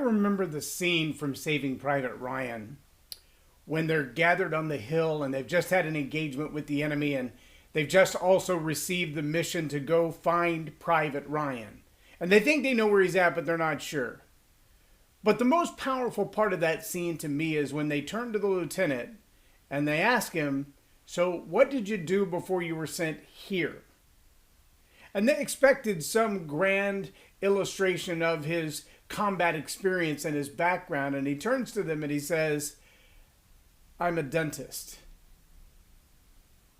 remember the scene from Saving Private Ryan when they're gathered on the hill and they've just had an engagement with the enemy, and they've just also received the mission to go find Private Ryan. And they think they know where he's at, but they're not sure. But the most powerful part of that scene to me is when they turn to the lieutenant and they ask him, so what did you do before you were sent here? And they expected some grand illustration of his combat experience and his background. And he turns to them and he says, I'm a dentist.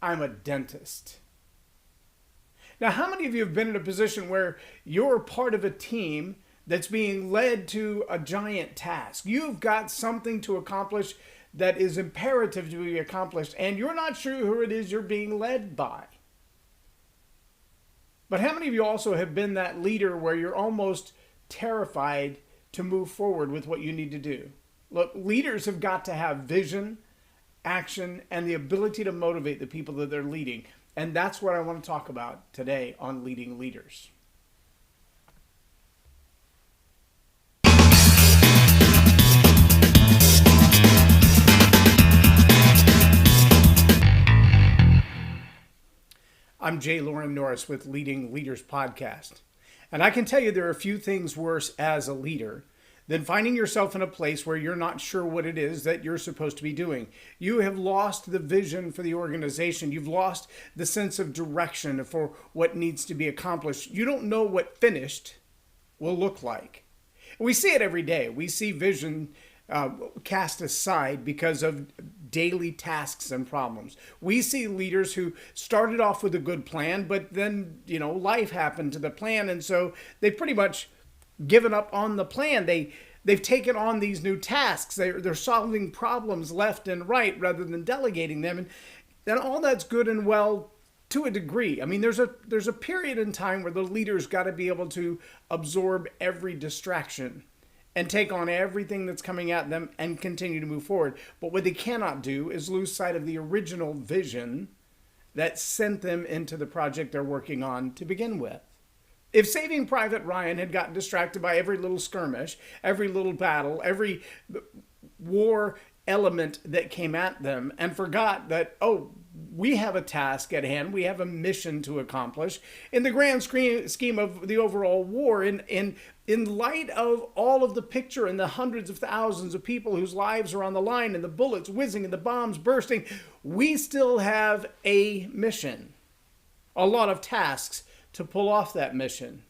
I'm a dentist. Now, how many of you have been in a position where you're part of a team that's being led to a giant task? You've got something to accomplish that is imperative to be accomplished, and you're not sure who it is you're being led by. But how many of you also have been that leader where you're almost terrified to move forward with what you need to do? Look, leaders have got to have vision, action, and the ability to motivate the people that they're leading. And that's what I want to talk about today on Leading Leaders. I'm J Loren Norris with Leading Leaders Podcast. And I can tell you there are a few things worse as a leader than finding yourself in a place where you're not sure what it is that you're supposed to be doing. You have lost the vision for the organization. You've lost the sense of direction for what needs to be accomplished. You don't know what finished will look like. We see it every day. We see vision cast aside because of daily tasks and problems. We see leaders who started off with a good plan, but then, life happened to the plan. And so they pretty much given up on the plan. They've taken on these new tasks. They're solving problems left and right rather than delegating them. And all that's good and well to a degree. I mean, there's a period in time where the leader's got to be able to absorb every distraction and take on everything that's coming at them and continue to move forward. But what they cannot do is lose sight of the original vision that sent them into the project they're working on to begin with. If Saving Private Ryan had gotten distracted by every little skirmish, every little battle, every war element that came at them, and forgot that, we have a task at hand, we have a mission to accomplish, in the grand scheme of the overall war, in light of all of the picture and the hundreds of thousands of people whose lives are on the line and the bullets whizzing and the bombs bursting, we still have a mission, a lot of tasks to pull off that mission.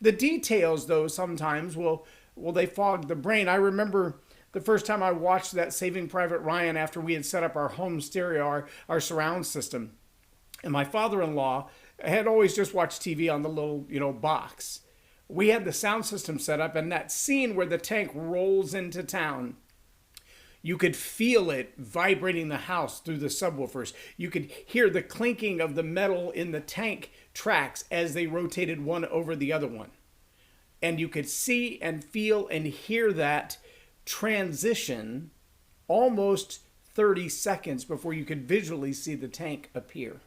The details, though, sometimes they fog the brain. I remember the first time I watched that Saving Private Ryan after we had set up our home stereo, our surround system. And my father-in-law had always just watched TV on the little, box. We had the sound system set up, and that scene where the tank rolls into town, you could feel it vibrating the house through the subwoofers. You could hear the clinking of the metal in the tank tracks as they rotated one over the other one. And you could see and feel and hear that transition almost 30 seconds before you could visually see the tank appear.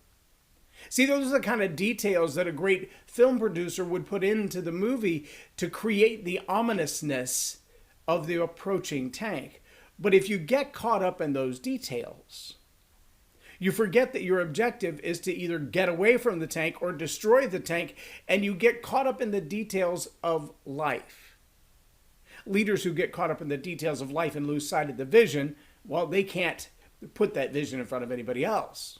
See, those are the kind of details that a great film producer would put into the movie to create the ominousness of the approaching tank. But if you get caught up in those details, you forget that your objective is to either get away from the tank or destroy the tank, and you get caught up in the details of life. Leaders who get caught up in the details of life and lose sight of the vision, well, they can't put that vision in front of anybody else.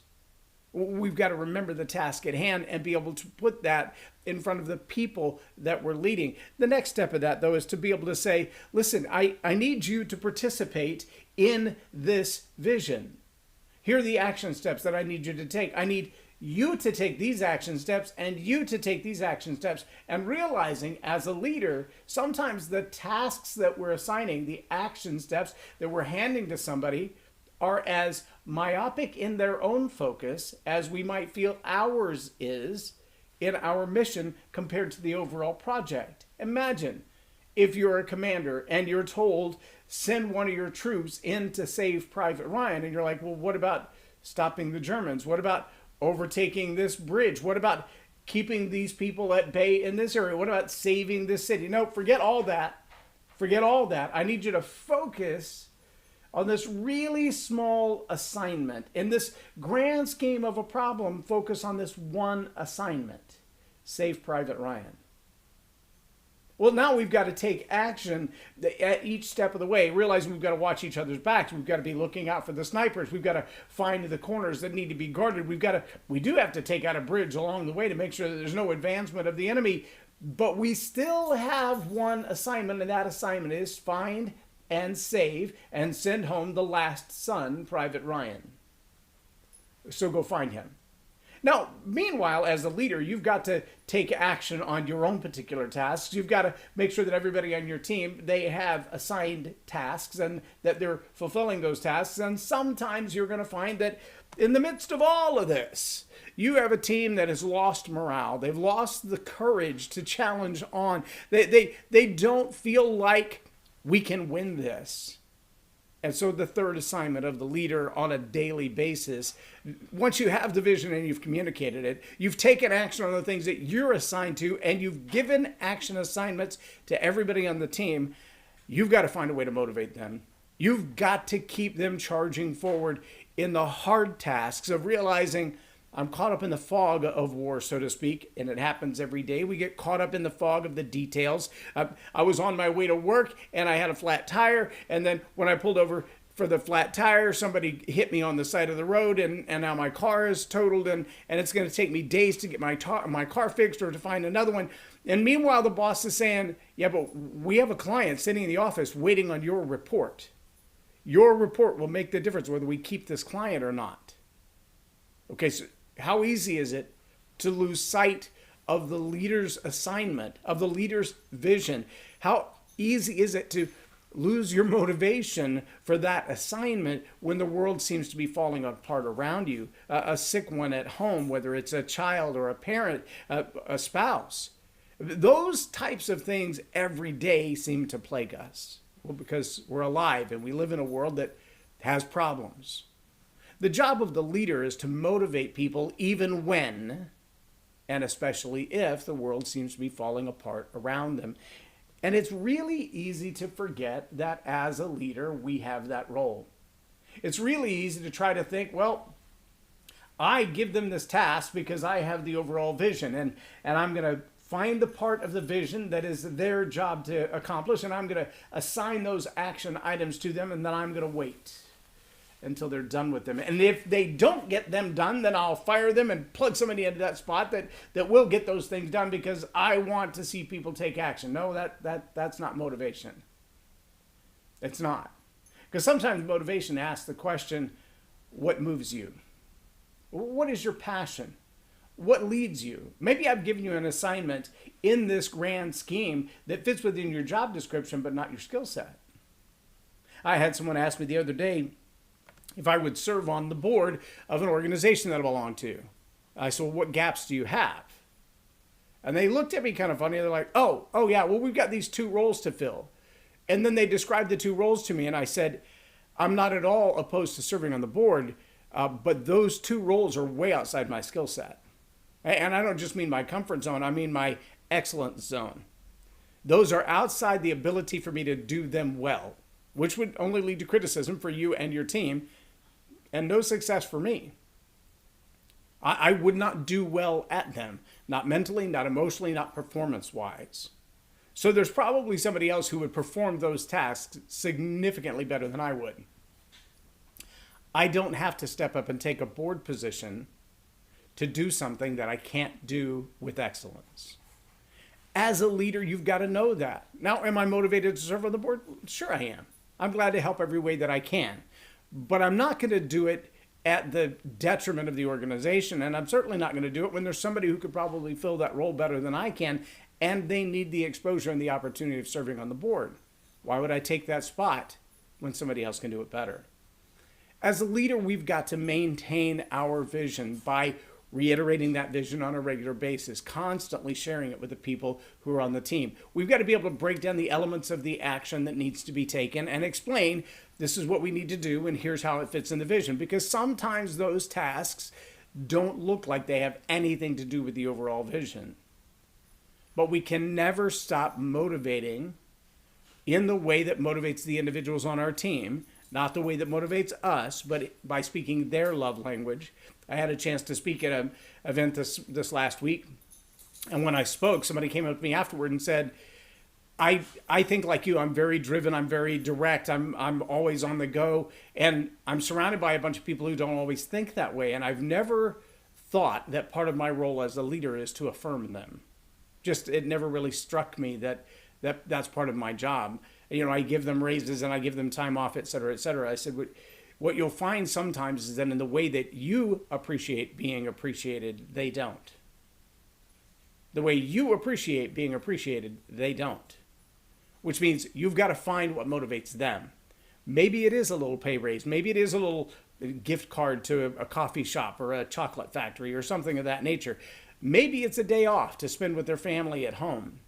We've got to remember the task at hand and be able to put that in front of the people that we're leading. The next step of that, though, is to be able to say, listen, I need you to participate in this vision. Here are the action steps that I need you to take. I need you to take these action steps and you to take these action steps. And realizing as a leader, sometimes the tasks that we're assigning, the action steps that we're handing to somebody, are as myopic in their own focus as we might feel ours is in our mission compared to the overall project. Imagine if you're a commander and you're told, send one of your troops in to save Private Ryan, and you're like, well, what about stopping the Germans? What about overtaking this bridge? What about keeping these people at bay in this area? What about saving this city? No, forget all that. Forget all that. I need you to focus on this really small assignment. In this grand scheme of a problem, focus on this one assignment. Save Private Ryan. Well, now we've got to take action at each step of the way, realizing we've got to watch each other's backs. We've got to be looking out for the snipers. We've got to find the corners that need to be guarded. We do have to take out a bridge along the way to make sure that there's no advancement of the enemy. But we still have one assignment, and that assignment is find and save and send home the last son, Private Ryan. So go find him. Now, meanwhile, as a leader, you've got to take action on your own particular tasks. You've got to make sure that everybody on your team, they have assigned tasks and that they're fulfilling those tasks. And sometimes you're going to find that in the midst of all of this, you have a team that has lost morale. They've lost the courage to challenge on. They don't feel like we can win this. And so the third assignment of the leader on a daily basis, once you have the vision and you've communicated it, you've taken action on the things that you're assigned to, and you've given action assignments to everybody on the team, you've got to find a way to motivate them. You've got to keep them charging forward in the hard tasks of realizing I'm caught up in the fog of war, so to speak, and it happens every day. We get caught up in the fog of the details. I was on my way to work, and I had a flat tire, and then when I pulled over for the flat tire, somebody hit me on the side of the road, and now my car is totaled, and it's going to take me days to get my car fixed or to find another one. And meanwhile, the boss is saying, yeah, but we have a client sitting in the office waiting on your report. Your report will make the difference whether we keep this client or not. Okay, so how easy is it to lose sight of the leader's assignment, of the leader's vision? How easy is it to lose your motivation for that assignment when the world seems to be falling apart around you? A sick one at home, whether it's a child or a parent, a spouse. Those types of things every day seem to plague us. Well, because we're alive and we live in a world that has problems. The job of the leader is to motivate people even when, and especially if, the world seems to be falling apart around them. And it's really easy to forget that as a leader, we have that role. It's really easy to try to think, well, I give them this task because I have the overall vision, and I'm going to find the part of the vision that is their job to accomplish, and I'm going to assign those action items to them, and then I'm going to wait until they're done with them. And if they don't get them done, then I'll fire them and plug somebody into that spot that will get those things done because I want to see people take action. No, that's not motivation. It's not. Because sometimes motivation asks the question, what moves you? What is your passion? What leads you? Maybe I've given you an assignment in this grand scheme that fits within your job description, but not your skill set. I had someone ask me the other day if I would serve on the board of an organization that I belong to. I said, well, what gaps do you have? And they looked at me kind of funny. They're like, oh yeah, well, we've got these 2 roles to fill. And then they described the 2 roles to me. And I said, I'm not at all opposed to serving on the board, but those 2 roles are way outside my skill set. And I don't just mean my comfort zone. I mean my excellence zone. Those are outside the ability for me to do them well, which would only lead to criticism for you and your team and no success for me. I would not do well at them, not mentally, not emotionally, not performance-wise. So there's probably somebody else who would perform those tasks significantly better than I would. I don't have to step up and take a board position to do something that I can't do with excellence. As a leader, you've got to know that. Now, am I motivated to serve on the board? Sure I am. I'm glad to help every way that I can. But I'm not going to do it at the detriment of the organization, and I'm certainly not going to do it when there's somebody who could probably fill that role better than I can, and they need the exposure and the opportunity of serving on the board. Why would I take that spot when somebody else can do it better? As a leader, we've got to maintain our vision by reiterating that vision on a regular basis, constantly sharing it with the people who are on the team. We've got to be able to break down the elements of the action that needs to be taken and explain this is what we need to do and here's how it fits in the vision, because sometimes those tasks don't look like they have anything to do with the overall vision. But we can never stop motivating in the way that motivates the individuals on our team, not the way that motivates us, but by speaking their love language. I had a chance to speak at an event this last week. And when I spoke, somebody came up to me afterward and said, I think like you, I'm very driven, I'm very direct, I'm always on the go, and I'm surrounded by a bunch of people who don't always think that way. And I've never thought that part of my role as a leader is to affirm them. Just, it never really struck me that that's part of my job. You know, I give them raises and I give them time off, et cetera, et cetera. I said, what you'll find sometimes is that in the way that you appreciate being appreciated, they don't. The way you appreciate being appreciated, they don't. Which means you've got to find what motivates them. Maybe it is a little pay raise. Maybe it is a little gift card to a coffee shop or a chocolate factory or something of that nature. Maybe it's a day off to spend with their family at home.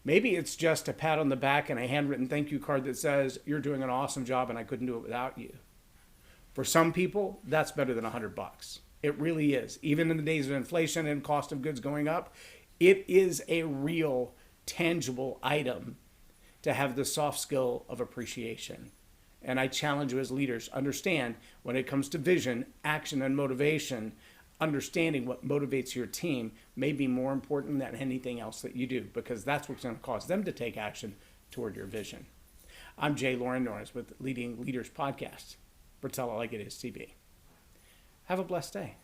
Maybe it's just a pat on the back and a handwritten thank you card that says, you're doing an awesome job and I couldn't do it without you. For some people, that's better than $100. It really is. Even in the days of inflation and cost of goods going up, it is a real, tangible item to have the soft skill of appreciation. And I challenge you as leaders, understand when it comes to vision, action, and motivation, understanding what motivates your team may be more important than anything else that you do, because that's what's going to cause them to take action toward your vision. I'm J Loren Norris with Leading Leaders Podcast for Tell It Like It Is TV. Have a blessed day.